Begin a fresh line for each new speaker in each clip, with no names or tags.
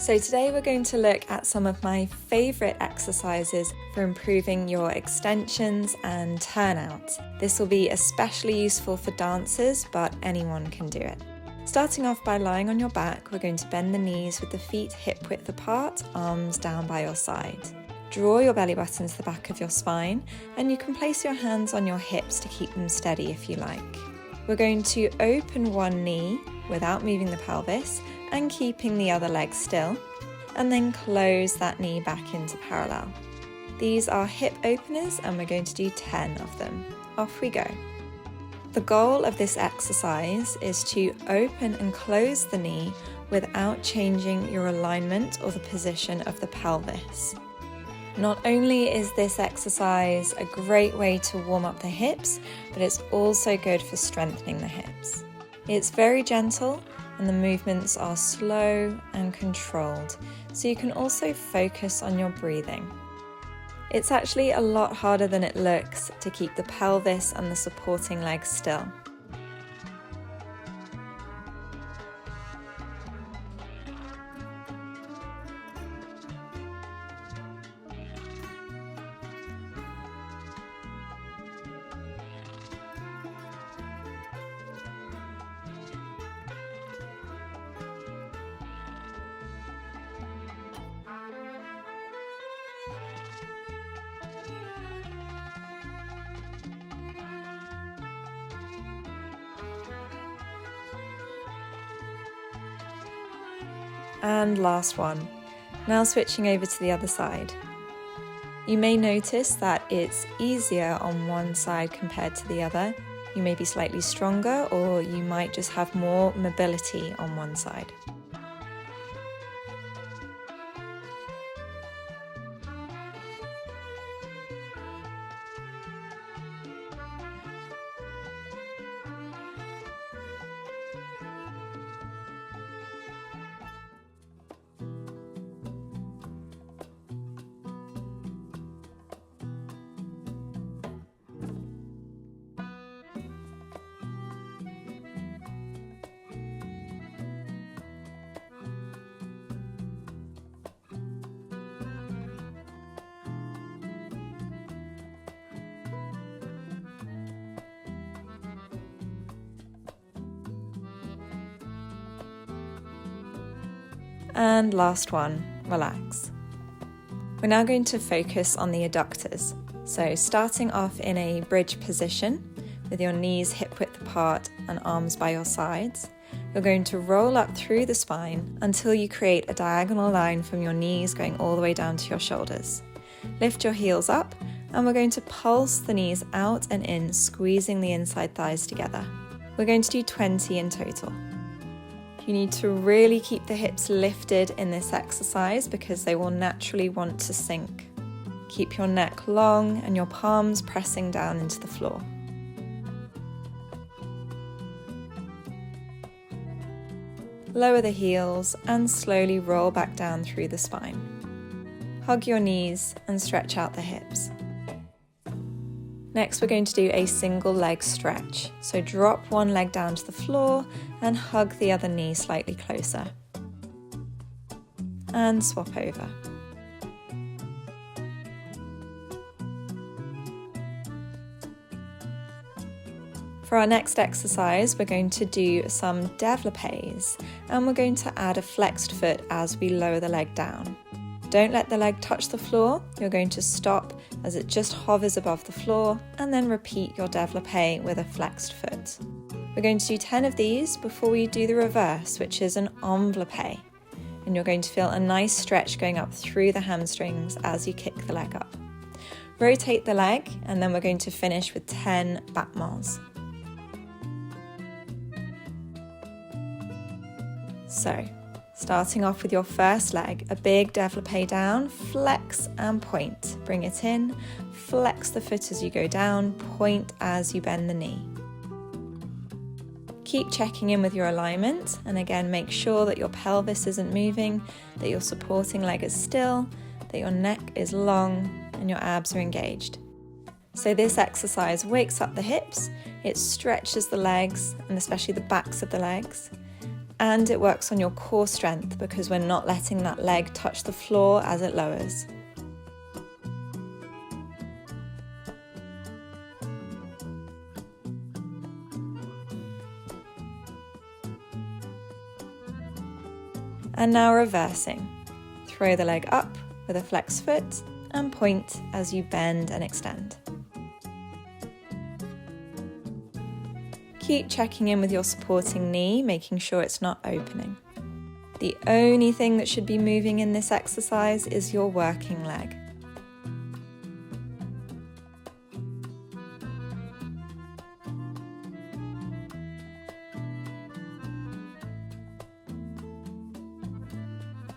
So today we're going to look at some of my favourite exercises for improving your extensions and turnout. This will be especially useful for dancers, but anyone can do it. Starting off by lying on your back, we're going to bend the knees with the feet hip width apart, arms down by your side. Draw your belly button to the back of your spine, and you can place your hands on your hips to keep them steady if you like. We're going to open one knee without moving the pelvis and keeping the other leg still, and then close that knee back into parallel. These are hip openers and we're going to do 10 of them. Off we go. The goal of this exercise is to open and close the knee without changing your alignment or the position of the pelvis. Not only is this exercise a great way to warm up the hips, but it's also good for strengthening the hips. It's very gentle and the movements are slow and controlled, so you can also focus on your breathing. It's actually a lot harder than it looks to keep the pelvis and the supporting legs still. And last one. Now switching over to the other side. You may notice that it's easier on one side compared to the other. You may be slightly stronger, or you might just have more mobility on one side. And last one, relax. We're now going to focus on the adductors. So starting off in a bridge position with your knees hip width apart and arms by your sides, you're going to roll up through the spine until you create a diagonal line from your knees going all the way down to your shoulders. Lift your heels up and we're going to pulse the knees out and in, squeezing the inside thighs together. We're going to do 20 in total. You need to really keep the hips lifted in this exercise because they will naturally want to sink. Keep your neck long and your palms pressing down into the floor. Lower the heels and slowly roll back down through the spine. Hug your knees and stretch out the hips. Next, we're going to do a single leg stretch. So drop one leg down to the floor and hug the other knee slightly closer. And swap over. For our next exercise, we're going to do some développés, and we're going to add a flexed foot as we lower the leg down. Don't let the leg touch the floor. You're going to stop as it just hovers above the floor and then repeat your développé with a flexed foot. We're going to do 10 of these before we do the reverse, which is an enveloppé. And you're going to feel a nice stretch going up through the hamstrings as you kick the leg up. Rotate the leg and then we're going to finish with 10 battements. So, starting off with your first leg, a big développé down, flex and point. Bring it in, flex the foot as you go down, point as you bend the knee. Keep checking in with your alignment, and again make sure that your pelvis isn't moving, that your supporting leg is still, that your neck is long and your abs are engaged. So this exercise wakes up the hips, it stretches the legs and especially the backs of the legs, And it works on your core strength because we're not letting that leg touch the floor as it lowers. And now reversing. Throw the leg up with a flexed foot and point as you bend and extend. Keep checking in with your supporting knee, making sure it's not opening. The only thing that should be moving in this exercise is your working leg.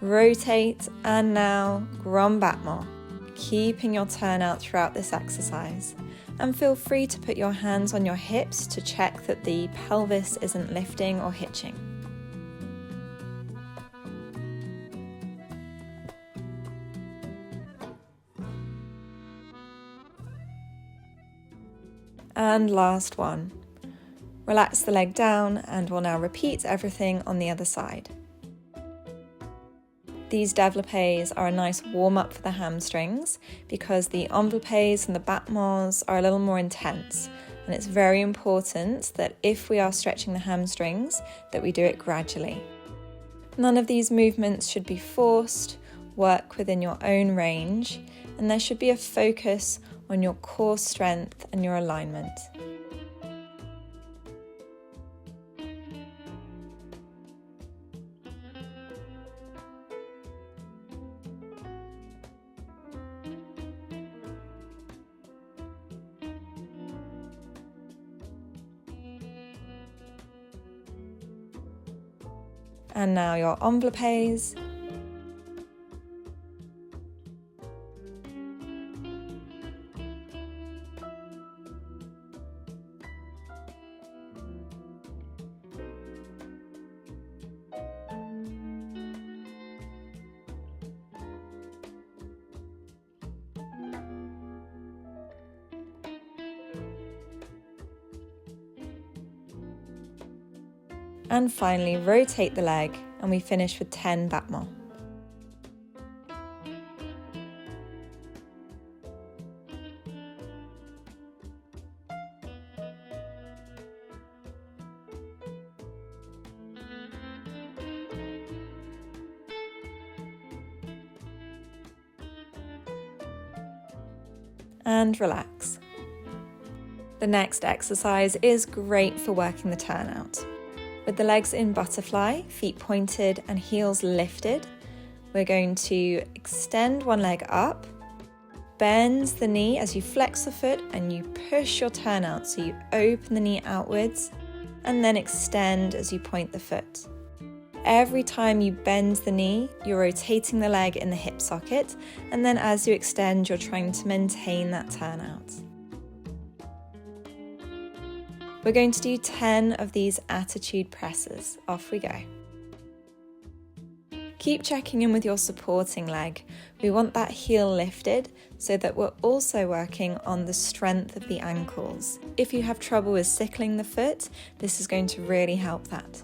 Rotate and now grand battement, keeping your turnout throughout this exercise. And feel free to put your hands on your hips to check that the pelvis isn't lifting or hitching. And last one. Relax the leg down and we'll now repeat everything on the other side. These développés are a nice warm-up for the hamstrings because the enveloppés and the battements are a little more intense, and it's very important that if we are stretching the hamstrings that we do it gradually. None of these movements should be forced, work within your own range, and there should be a focus on your core strength and your alignment. And now your enveloppés. And finally, rotate the leg and we finish with 10 battements. And relax. The next exercise is great for working the turnout. With the legs in butterfly, feet pointed and heels lifted, we're going to extend one leg up, bend the knee as you flex the foot and you push your turnout, so you open the knee outwards and then extend as you point the foot. Every time you bend the knee, you're rotating the leg in the hip socket, and then as you extend, you're trying to maintain that turnout. We're going to do 10 of these attitude presses. Off we go. Keep checking in with your supporting leg. We want that heel lifted so that we're also working on the strength of the ankles. If you have trouble with sickling the foot, this is going to really help that.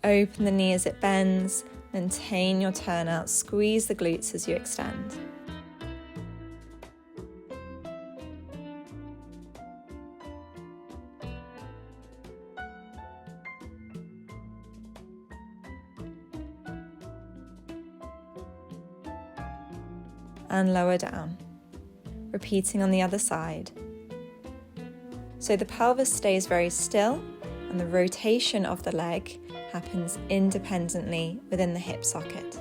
Open the knee as it bends, maintain your turnout, squeeze the glutes as you extend. And lower down. Repeating on the other side. So the pelvis stays very still and the rotation of the leg happens independently within the hip socket.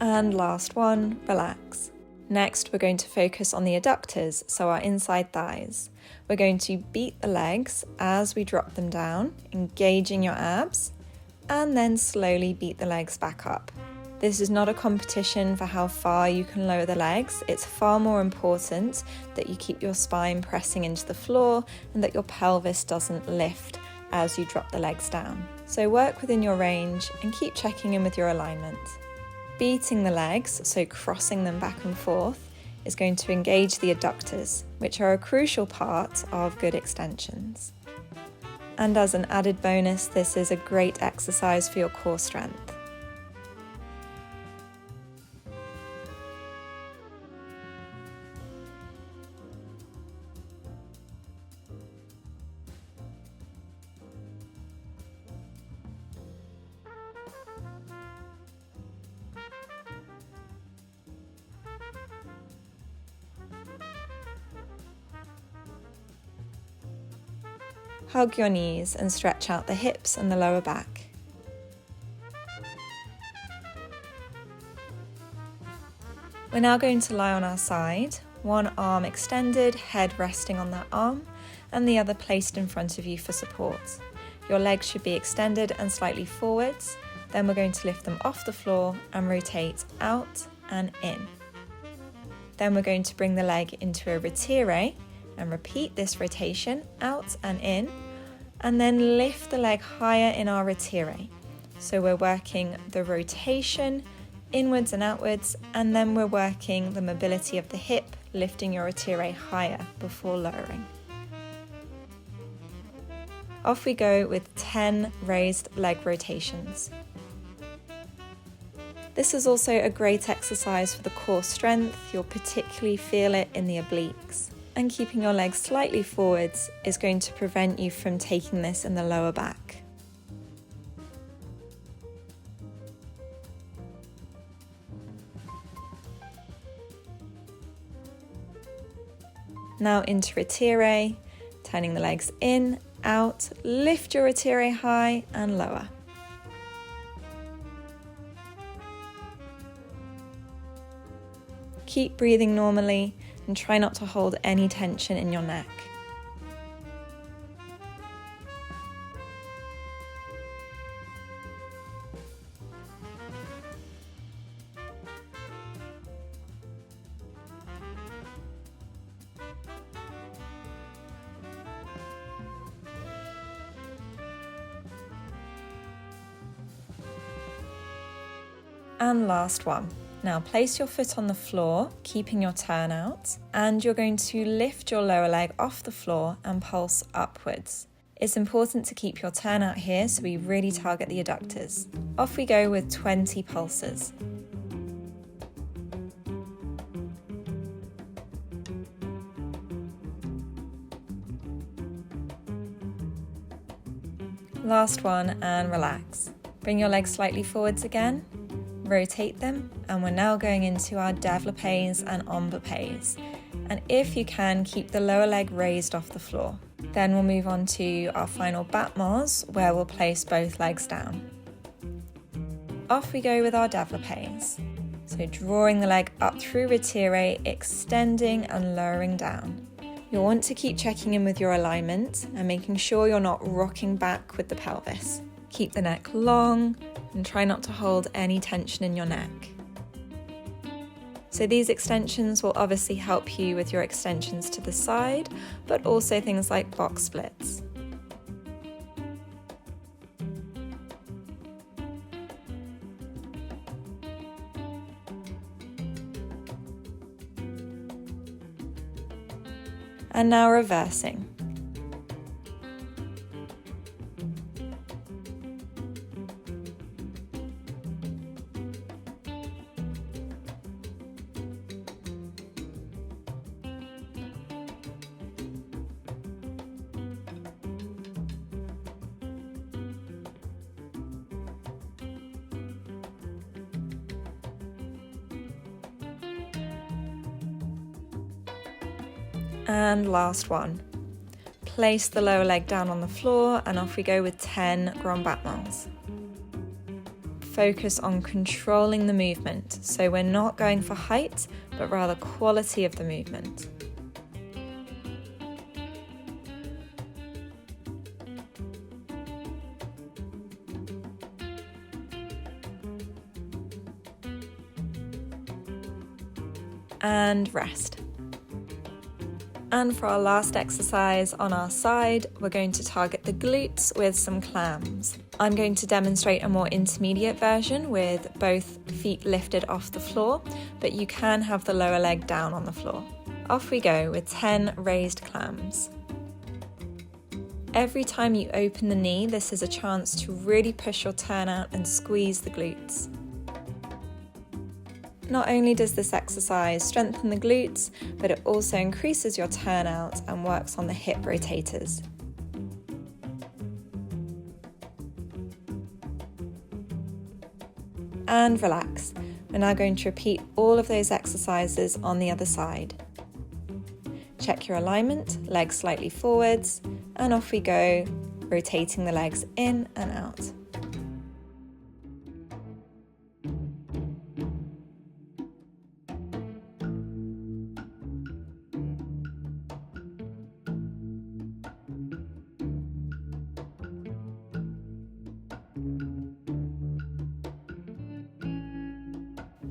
And last one, relax. Next, we're going to focus on the adductors, so our inside thighs. We're going to beat the legs as we drop them down, engaging your abs, and then slowly beat the legs back up. This is not a competition for how far you can lower the legs. It's far more important that you keep your spine pressing into the floor and that your pelvis doesn't lift as you drop the legs down. So work within your range and keep checking in with your alignment. Beating the legs, so crossing them back and forth, is going to engage the adductors, which are a crucial part of good extensions. And as an added bonus, this is a great exercise for your core strength. Hug your knees and stretch out the hips and the lower back. We're now going to lie on our side, one arm extended, head resting on that arm, and the other placed in front of you for support. Your legs should be extended and slightly forwards. Then we're going to lift them off the floor and rotate out and in. Then we're going to bring the leg into a retire and repeat this rotation out and in, and then lift the leg higher in our retire. So we're working the rotation inwards and outwards, and then we're working the mobility of the hip, lifting your retire higher before lowering. Off we go with 10 raised leg rotations. This is also a great exercise for the core strength. You'll particularly feel it in the obliques. And keeping your legs slightly forwards is going to prevent you from taking this in the lower back. Now into retire, turning the legs in, out, lift your retire high and lower. Keep breathing normally and try not to hold any tension in your neck. And last one. Now place your foot on the floor, keeping your turnout, and you're going to lift your lower leg off the floor and pulse upwards. It's important to keep your turnout here so we really target the adductors. Off we go with 20 pulses. Last one, and relax. Bring your legs slightly forwards again. Rotate them, and we're now going into our développés and emboppés. And if you can, keep the lower leg raised off the floor. Then we'll move on to our final battements, where we'll place both legs down. Off we go with our développés. So drawing the leg up through retire, extending and lowering down. You'll want to keep checking in with your alignment and making sure you're not rocking back with the pelvis. Keep the neck long and try not to hold any tension in your neck. So these extensions will obviously help you with your extensions to the side, but also things like box splits. And now reversing. And last one. Place the lower leg down on the floor and off we go with 10 grand battements. Focus on controlling the movement, so we're not going for height, but rather quality of the movement. and rest. And for our last exercise on our side, we're going to target the glutes with some clams. I'm going to demonstrate a more intermediate version with both feet lifted off the floor, but you can have the lower leg down on the floor. Off we go with 10 raised clams. Every time you open the knee, this is a chance to really push your turnout and squeeze the glutes. Not only does this exercise strengthen the glutes, but it also increases your turnout and works on the hip rotators. And relax. We're now going to repeat all of those exercises on the other side. Check your alignment, legs slightly forwards, and off we go, rotating the legs in and out.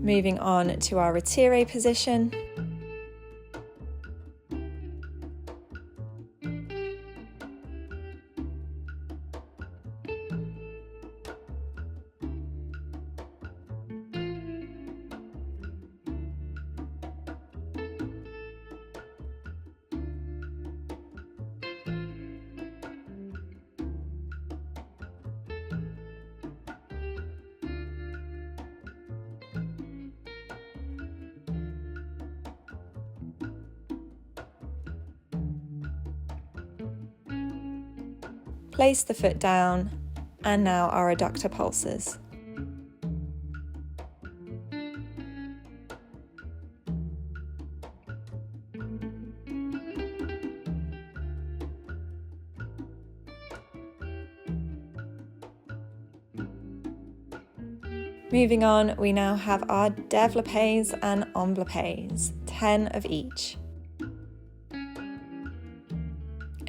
Moving on to our retire position. Place the foot down, and now our adductor pulses. Moving on, we now have our développés and enveloppés, 10 of each.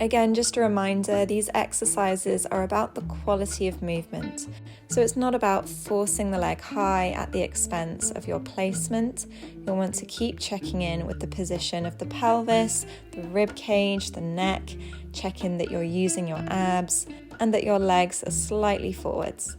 Again, just a reminder, these exercises are about the quality of movement. So it's not about forcing the leg high at the expense of your placement. You'll want to keep checking in with the position of the pelvis, the rib cage, the neck, check in that you're using your abs and that your legs are slightly forwards.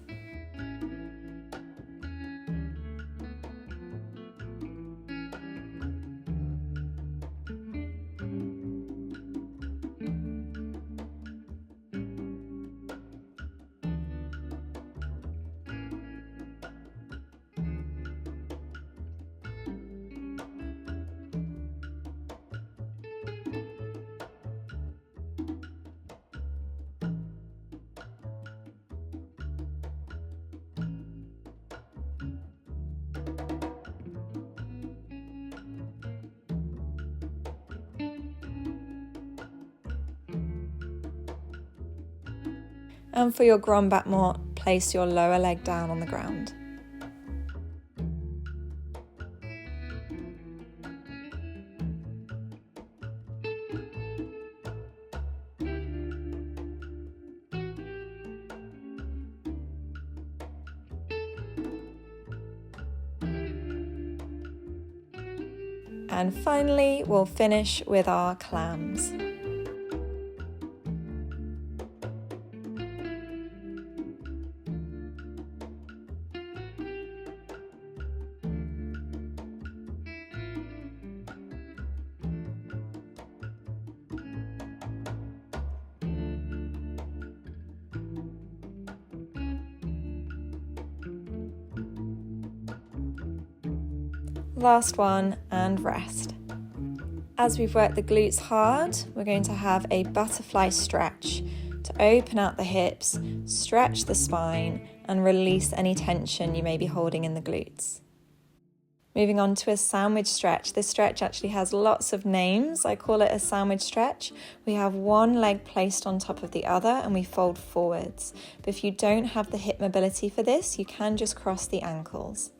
And for your grand battement, place your lower leg down on the ground. And finally, we'll finish with our clams. Last one, and rest. As we've worked the glutes hard, we're going to have a butterfly stretch to open out the hips, stretch the spine, and release any tension you may be holding in the glutes. Moving on to a sandwich stretch. This stretch actually has lots of names. I call it a sandwich stretch. We have one leg placed on top of the other and we fold forwards. But if you don't have the hip mobility for this, you can just cross the ankles.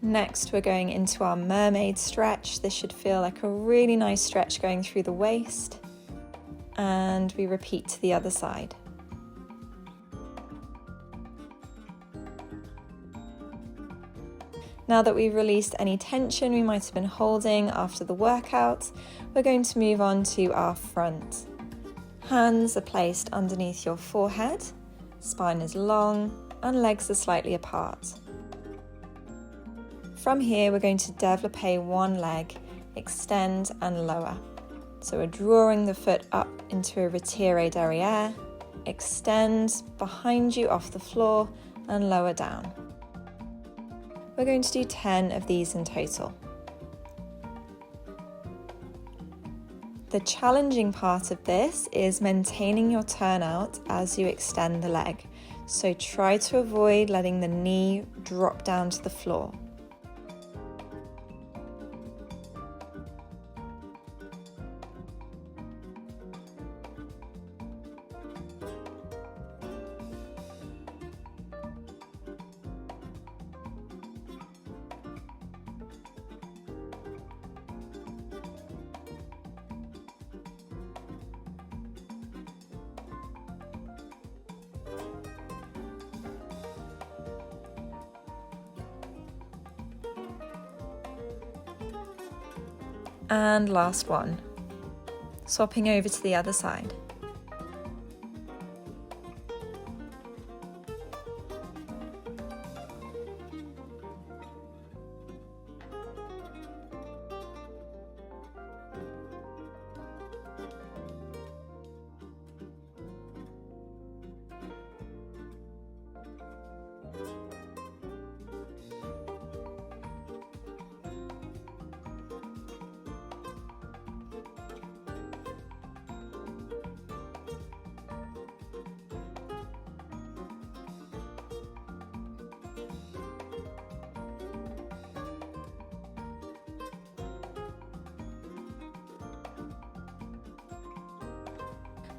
Next, we're going into our mermaid stretch. This should feel like a really nice stretch going through the waist. And we repeat to the other side. Now that we've released any tension we might have been holding after the workout, we're going to move on to our front. Hands are placed underneath your forehead, spine is long, and legs are slightly apart. From here, we're going to développé one leg, extend and lower. So we're drawing the foot up into a retiré derrière, extend behind you off the floor and lower down. We're going to do 10 of these in total. The challenging part of this is maintaining your turnout as you extend the leg. So try to avoid letting the knee drop down to the floor. And last one, swapping over to the other side.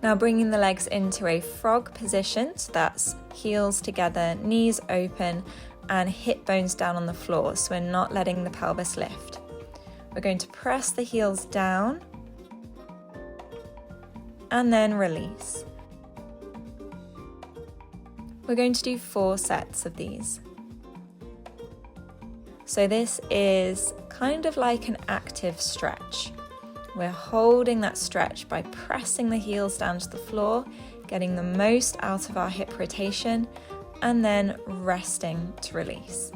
Now bringing the legs into a frog position, so that's heels together, knees open, and hip bones down on the floor, so we're not letting the pelvis lift. We're going to press the heels down and then release. We're going to do 4 sets of these. So this is kind of like an active stretch. We're holding that stretch by pressing the heels down to the floor, getting the most out of our hip rotation, and then resting to release.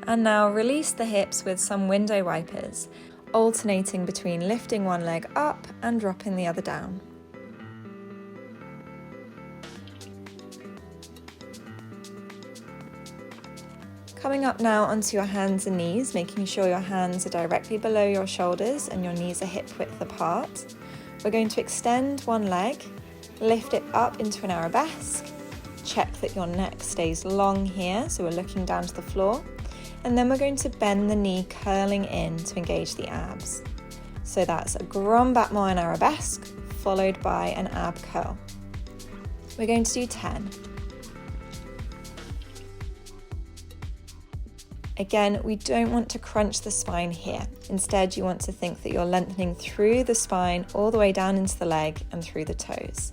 And now release the hips with some window wipers, alternating between lifting one leg up and dropping the other down. Coming up now onto your hands and knees, making sure your hands are directly below your shoulders and your knees are hip width apart. We're going to extend one leg, lift it up into an arabesque, check that your neck stays long here, so we're looking down to the floor. And then we're going to bend the knee, curling in to engage the abs. So that's a grand battement in arabesque, followed by an ab curl. We're going to do 10. Again, we don't want to crunch the spine here. Instead, you want to think that you're lengthening through the spine all the way down into the leg and through the toes.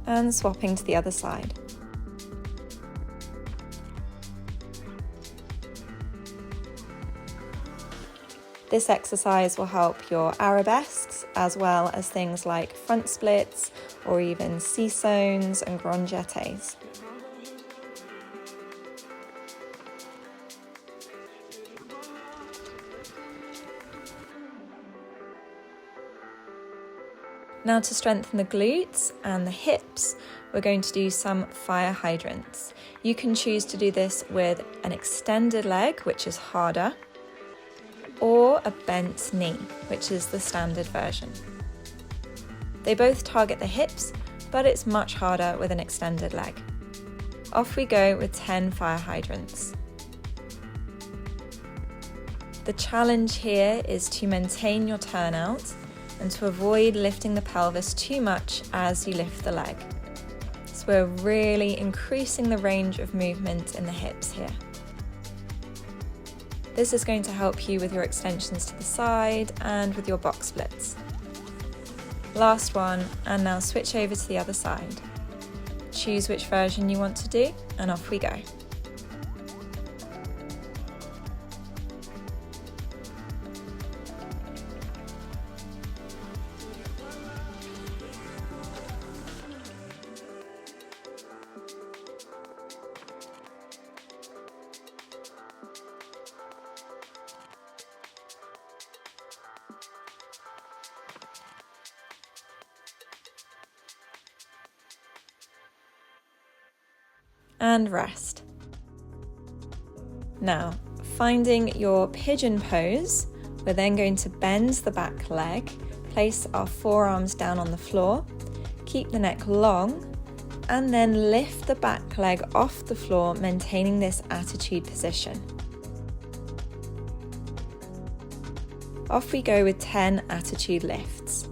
And swapping to the other side. This exercise will help your arabesques as well as things like front splits or even C-zones and grand jetés. Now to strengthen the glutes and the hips, we're going to do some fire hydrants. You can choose to do this with an extended leg, which is harder, or a bent knee, which is the standard version. They both target the hips, but it's much harder with an extended leg. Off we go with 10 fire hydrants. The challenge here is to maintain your turnout and to avoid lifting the pelvis too much as you lift the leg. So we're really increasing the range of movement in the hips here. This is going to help you with your extensions to the side and with your box splits. Last one, and now switch over to the other side. Choose which version you want to do, and off we go. And rest. Now, finding your pigeon pose, we're then going to bend the back leg, place our forearms down on the floor, keep the neck long, and then lift the back leg off the floor, maintaining this attitude position. Off we go with 10 attitude lifts.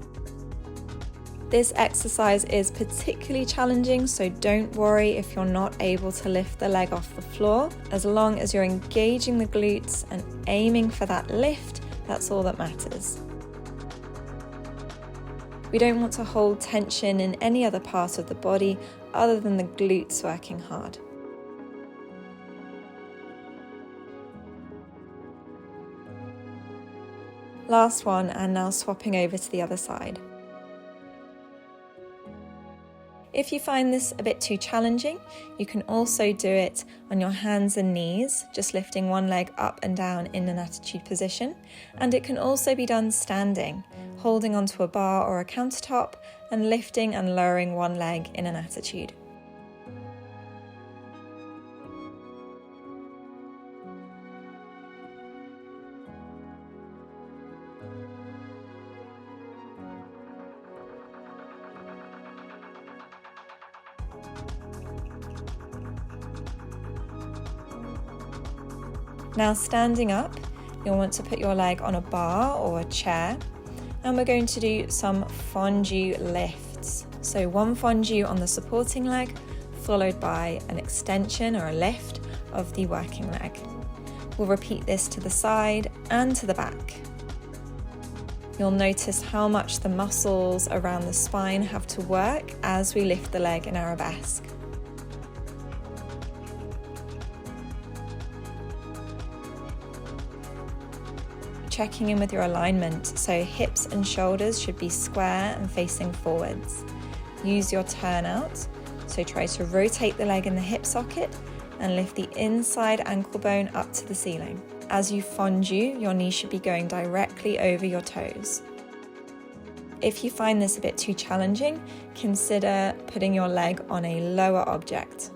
This exercise is particularly challenging, so don't worry if you're not able to lift the leg off the floor. As long as you're engaging the glutes and aiming for that lift, that's all that matters. We don't want to hold tension in any other part of the body other than the glutes working hard. Last one, and now swapping over to the other side. If you find this a bit too challenging, you can also do it on your hands and knees, just lifting one leg up and down in an attitude position. And it can also be done standing, holding onto a bar or a countertop and lifting and lowering one leg in an attitude. Now standing up, you'll want to put your leg on a bar or a chair, and we're going to do some fondu lifts. So one fondu on the supporting leg, followed by an extension or a lift of the working leg. We'll repeat this to the side and to the back. You'll notice how much the muscles around the spine have to work as we lift the leg in Arabesque. Checking in with your alignment, so hips and shoulders should be square and facing forwards. Use your turnout, so try to rotate the leg in the hip socket and lift the inside ankle bone up to the ceiling. As you fondu, your knee should be going directly over your toes. If you find this a bit too challenging, consider putting your leg on a lower object.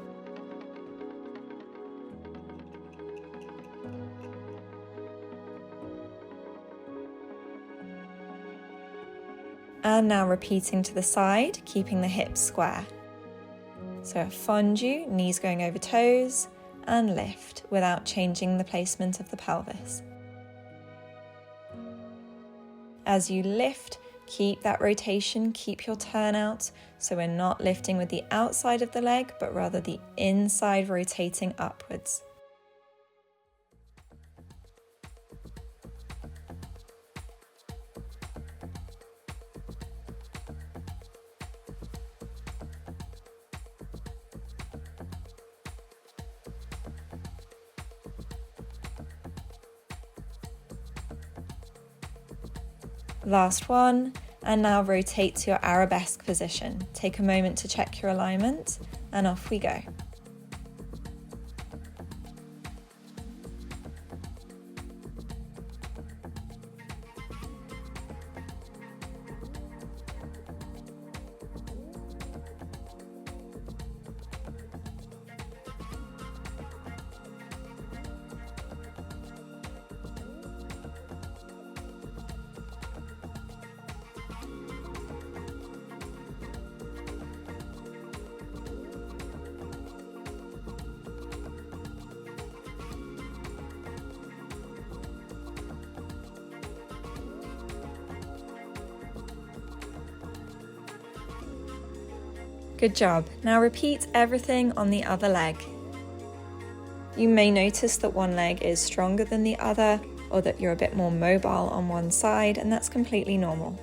And now repeating to the side, keeping the hips square. So a fondu, knees going over toes, and lift without changing the placement of the pelvis. As you lift, keep that rotation, keep your turnout, so we're not lifting with the outside of the leg, but rather the inside rotating upwards. Last one, and now rotate to your Arabesque position. Take a moment to check your alignment, and off we go. Good job. Now repeat everything on the other leg. You may notice that one leg is stronger than the other, or that you're a bit more mobile on one side, and that's completely normal.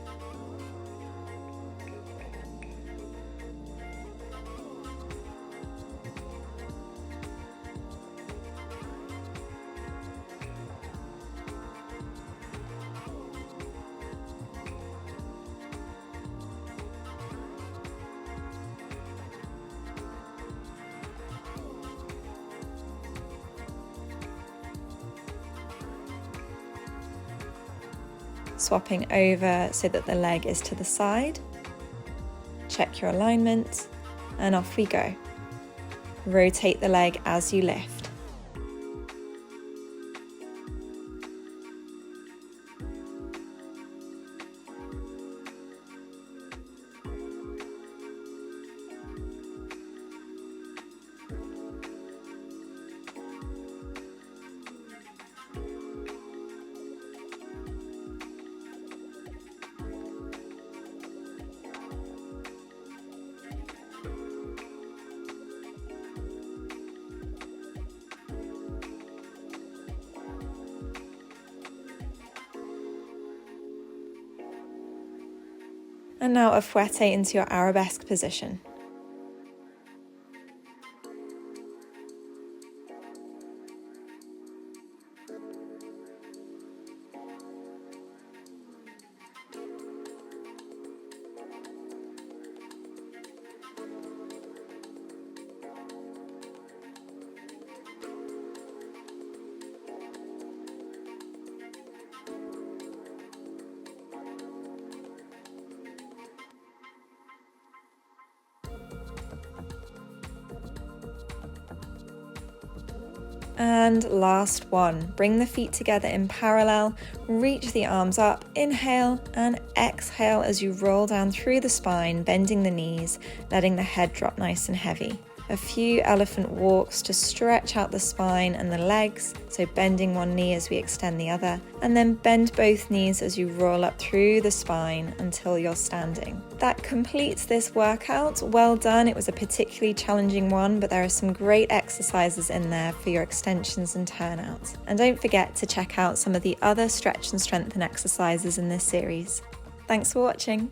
Swapping over so that the leg is to the side. Check your alignment, and off we go. Rotate the leg as you lift. And now a fouette into your arabesque position. And last one, bring the feet together in parallel, reach the arms up, inhale and exhale as you roll down through the spine, bending the knees, letting the head drop nice and heavy. A few elephant walks to stretch out the spine and the legs, so bending one knee as we extend the other, and then bend both knees as you roll up through the spine until you're standing. That completes this workout. Well done. It was a particularly challenging one, but there are some great exercises in there for your extensions and turnouts. And don't forget to check out some of the other stretch and strengthen exercises in this series. Thanks for watching.